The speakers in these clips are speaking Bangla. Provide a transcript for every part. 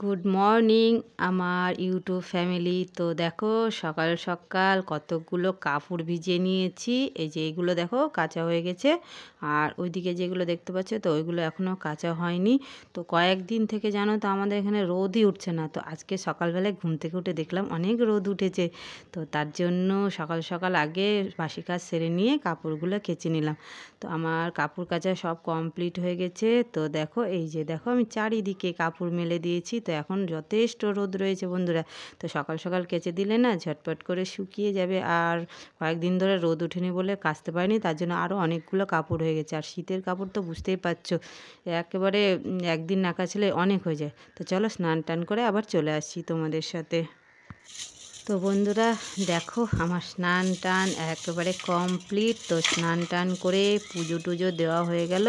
গুড মর্নিং আমার ইউটিউব ফ্যামিলি। তো দেখো সকাল সকাল কতগুলো কাপড় ভিজিয়ে নিয়েছি। এই যে এইগুলো দেখো কাঁচা হয়ে গেছে, আর ওইদিকে যেগুলো দেখতে পাচ্ছ তো ওইগুলো এখনও কাঁচা হয়নি। তো কয়েকদিন থেকে জানো তো আমাদের এখানে রোদই উঠছে না। তো আজকে সকালবেলায় ঘুম থেকে উঠে দেখলাম অনেক রোদ উঠেছে। তো তার জন্য সকাল সকাল আগে বাসি কাজ সেরে নিয়ে কাপড়গুলো কেচে নিলাম। তো আমার কাপড় কাচা সব কমপ্লিট হয়ে গেছে। তো দেখো এই যে দেখো আমি চারিদিকে কাপড় মেলে দিয়েছি। তো এখন যথেষ্ট রোদ রয়েছে বন্ধুরা। তো সকাল সকাল কেচে দিলে না ঝটপট করে শুকিয়ে যাবে। আর কয়েকদিন ধরে রোদ ওঠেনি বলে কাচতে পারিনি, তার জন্য আরও অনেকগুলো কাপড় হয়ে গেছে। আর শীতের কাপড় তো বুঝতেই পারছো একেবারে একদিন না কাচলে অনেক হয়ে যায়। তো চলো স্নান টান করে আবার চলে আসছি তোমাদের সাথে। তো বন্ধুরা দেখো আমার স্নান টান একেবারে কমপ্লিট। তো স্নান টান করে পুজো টুজো দেওয়া হয়ে গেল।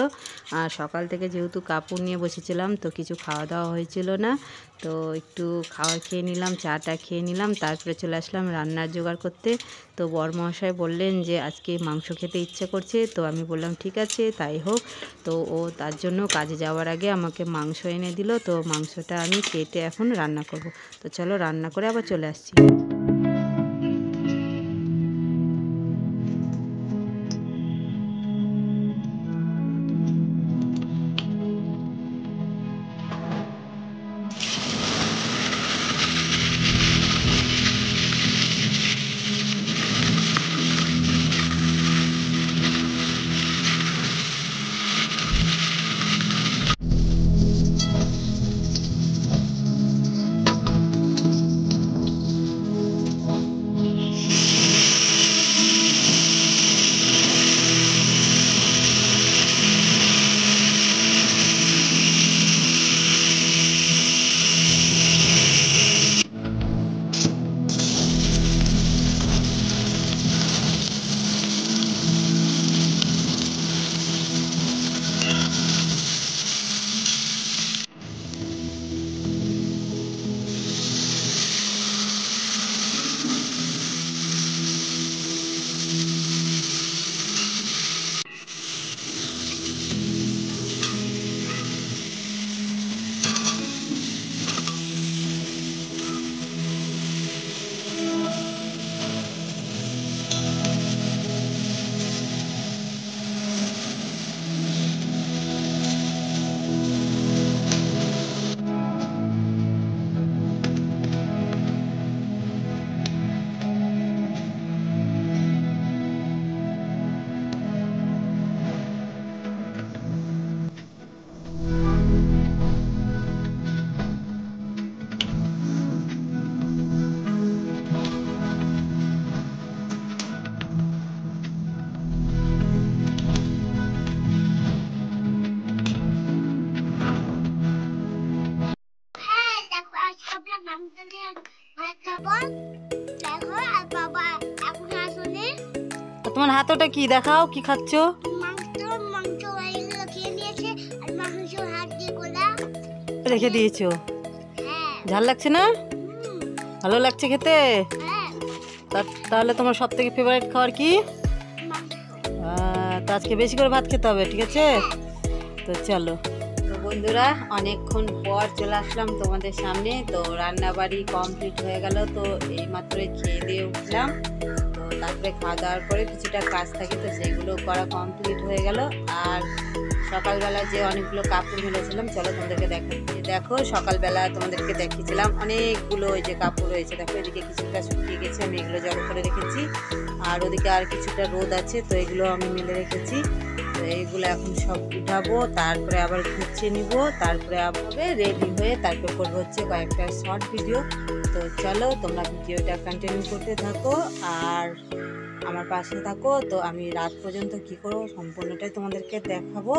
আর সকাল থেকে যেহেতু কাপড় নিয়ে বসেছিলাম তো কিছু খাওয়া দাওয়া হয়েছিল না। তো একটু খাবার খেয়ে নিলাম, চাটা খেয়ে নিলাম, তারপরে চলে আসলাম রান্নার জোগাড় করতে। তো বরমশাই বললেন যে আজকে মাংস খেতে ইচ্ছে করছে। তো আমি বললাম ঠিক আছে তাই হোক। তো ও তার জন্য কাজে যাওয়ার আগে আমাকে মাংস এনে দিল। তো মাংসটা আমি কেটে এখন রান্না করব। তো চলো রান্না করে আবার চলে আসছি। তোমার হাতটা কি দেখাও, কি খাচ্ছ? রেখে দিয়েছো? ঝাল লাগছে না? ভালো লাগছে খেতে? তাহলে তোমার সব থেকে ফেভারিট খাবার কি? তো আজকে বেশি করে ভাত খেতে হবে, ঠিক আছে? তো চলো। তো বন্ধুরা অনেকক্ষণ পর চলে আসলাম তোমাদের সামনে। তো রান্না বাড়ি কমপ্লিট হয়ে গেল। তো এই মাত্রই খেয়ে দিয়ে উঠলাম। তো তারপরে খাওয়া দাওয়ার পরে কিছুটা কাজ থাকে, তো সেইগুলো করা কমপ্লিট হয়ে গেল। আর সকালবেলা যে অনেকগুলো কাপড় মেলেছিলাম চলো তোমাদেরকে দেখো সকালবেলা তোমাদেরকে দেখিয়েছিলাম অনেকগুলো ওই যে কাপড় রয়েছে। দেখো এদিকে কিছুটা শুকিয়ে গেছে, আমি এগুলো জড়ো করে রেখেছি। আর ওদিকে আর কিছুটা রোদ আছে, তো এগুলো আমি মেলে রেখেছি। তো এইগুলো এখন সব উঠাবো, তারপরে আবার গুছিয়ে নিব, তারপরে আবার রেডি হয়ে তারপরে করবো হচ্ছে কয়েকটা শর্ট ভিডিও। তো চলো তোমরা ভিডিওটা কন্টিনিউ করতে থাকো আর আমার পাশে থাকো। তো আমি রাত পর্যন্ত কি করবো সম্পূর্ণটাই তোমাদেরকে দেখাবো।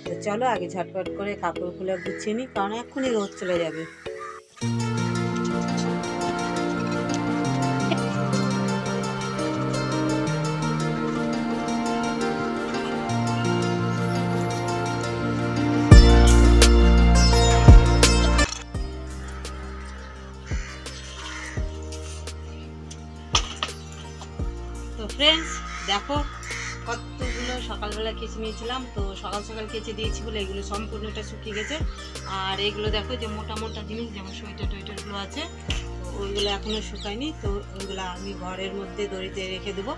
তো চলো আগে ঝটপট করে কাপড়গুলো গুছিয়ে নিই, কারণ এখনই রোদ চলে যাবে। তো ফ্রেন্ডস দেখো কতগুলো সকালবেলা কেচে নিয়েছিলাম, তো সকাল সকাল কেচে দিয়েছি বলে এগুলো সম্পূর্ণটা শুকিয়ে গেছে। আর এগুলো দেখো যে মোটা মোটা জিনিস যেমন সোয়েটার টোয়েটারগুলো আছে, তো ওইগুলো এখনও শুকায়নি, তো ওইগুলো আমি ঘরের মধ্যে দড়িতে রেখে দেবো।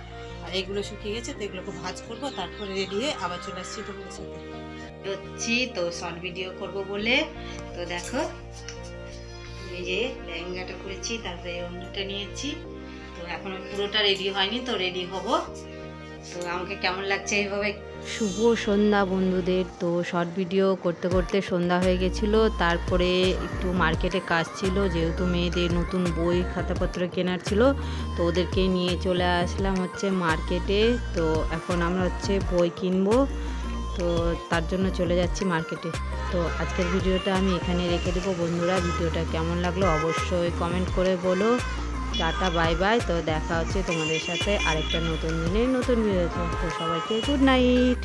আর এগুলো শুকিয়ে গেছে, তো এগুলোকে ভাঁজ করবো, তারপরে রেডি হয়ে আবার চলে আসছি তোমাদের সাথে। হচ্ছি তো শর্ট ভিডিও করব বলে, তো দেখো এই যে লেহেঙ্গাটা করেছি, তারপরে অন্যটা নিয়েছি। তো এখনো পুরোটা রেডি হয়নি, তো রেডি হব। তো আমাকে কেমন লাগছে এইভাবে। শুভ সন্ধ্যা বন্ধুদের। তো শর্ট ভিডিও করতে করতে সন্ধ্যা হয়ে গেছিলো। তারপরে একটু মার্কেটে কাজ ছিল, যেহেতু মেয়েদের নতুন বই খাতাপত্র কেনার ছিল, তো ওদেরকে নিয়ে চলে আসলাম হচ্ছে মার্কেটে। তো এখন আমরা হচ্ছে বই কিনবো, তো তার জন্য চলে যাচ্ছি মার্কেটে। তো আজকের ভিডিওটা আমি এখানে রেখে দেবো বন্ধুরা। ভিডিওটা কেমন লাগলো অবশ্যই কমেন্ট করে বলো। Tata bye bye. তো দেখা হচ্ছে তোমাদের সাথে আরেকটা নতুন দিনের নতুন ভিডিওতে। তো সবাইকে গুড নাইট।